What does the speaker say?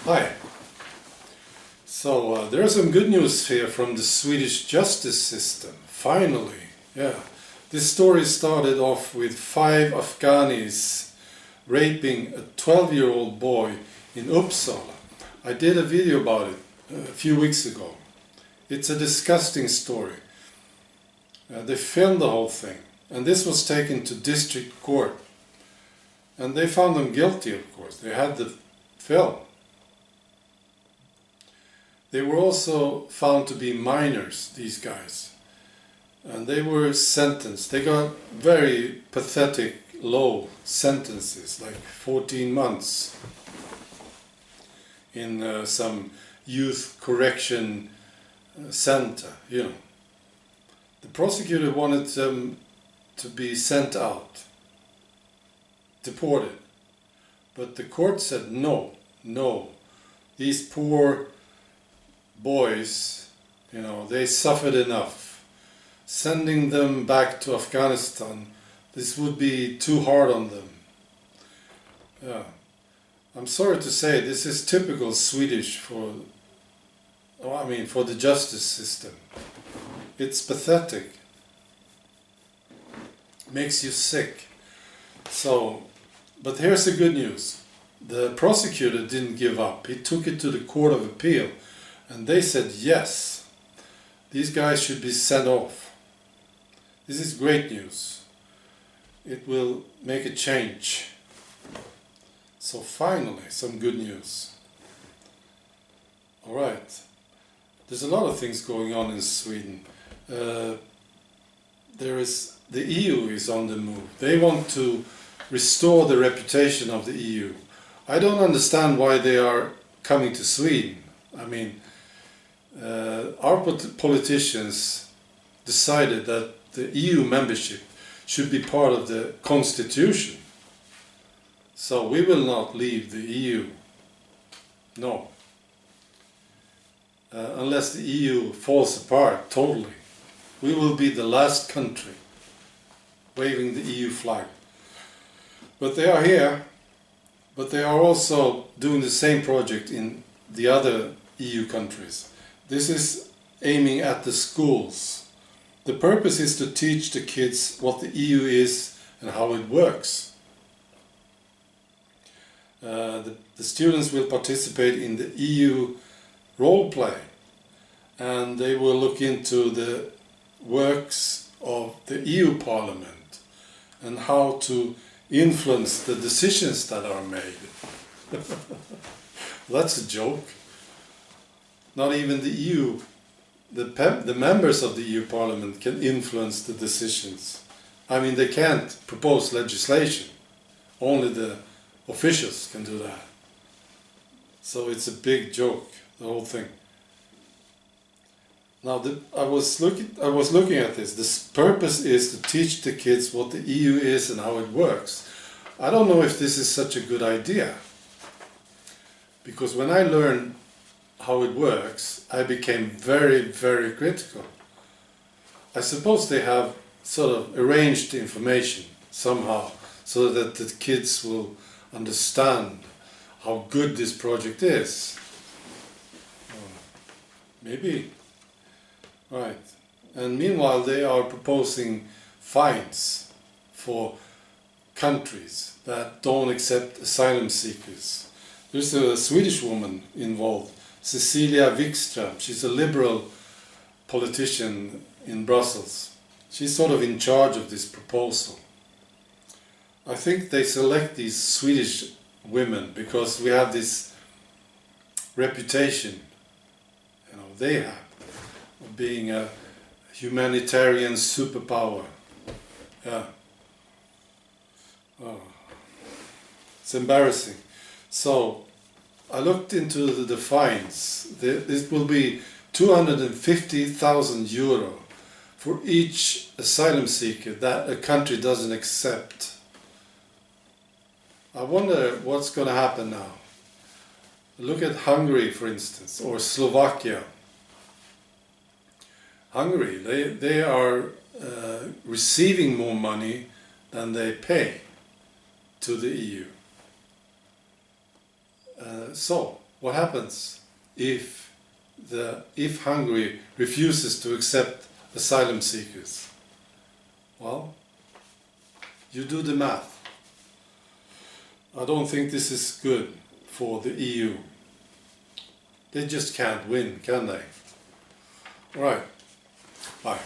Hi. So there's some good news here from the Swedish justice system. Finally, yeah. This story started off with 5 Afganis raping a 12-year-old boy in Uppsala. I did a video about it a few weeks ago. It's a disgusting story. They filmed the whole thing, and this was taken to district court. And they found them guilty, of course. They had the film. They were also found to be minors, these guys. And they were sentenced. They got very pathetic, low sentences, like 14 months in some youth correction center, you know. The prosecutor wanted them to be sent out, deported. But the court said no. These poor boys, you know, they suffered enough. Sending them back to Afghanistan, this would be too hard on them. Yeah. I'm sorry to say, this is typical Swedish for the justice system. It's pathetic. Makes you sick. So, but here's the good news. The prosecutor didn't give up. He took it to the Court of Appeal. And they said, yes, these guys should be sent off. This is great news. It will make a change. So finally, some good news. All right. There's a lot of things going on in Sweden. The EU is on the move. They want to restore the reputation of the EU. I don't understand why they are coming to Sweden. I mean, our politicians decided that the EU membership should be part of the constitution. So we will not leave the EU. No. Unless the EU falls apart totally. We will be the last country waving the EU flag. But they are here. But they are also doing the same project in the other EU countries. This is aiming at the schools. The purpose is to teach the kids what the EU is and how it works. The students will participate in the EU role play, and they will look into the works of the EU Parliament and how to influence the decisions that are made. That's a joke. Not even the EU, the members of the EU Parliament can influence the decisions. I mean, they can't propose legislation. Only the officials can do that. So it's a big joke, the whole thing. Now, I was looking at this. The purpose is to teach the kids what the EU is and how it works. I don't know if this is such a good idea. Because when I learned how it works, I became very, very critical. I suppose they have sort of arranged the information somehow so that the kids will understand how good this project is. Maybe. Right. And meanwhile they are proposing fines for countries that don't accept asylum seekers. There's a Swedish woman involved, Cecilia Wikström. She's a liberal politician in Brussels. She's sort of in charge of this proposal. I think they select these Swedish women because we have this reputation, you know, they have, of being a humanitarian superpower. Yeah. Oh. It's embarrassing. So I looked into the fines. It will be 250,000 euro for each asylum seeker that a country doesn't accept. I wonder what's going to happen now. Look at Hungary, for instance, or Slovakia. Hungary, they are receiving more money than they pay to the EU. So, what happens if Hungary refuses to accept asylum seekers? Well, you do the math. I don't think this is good for the EU. They just can't win, can they? All right. Bye.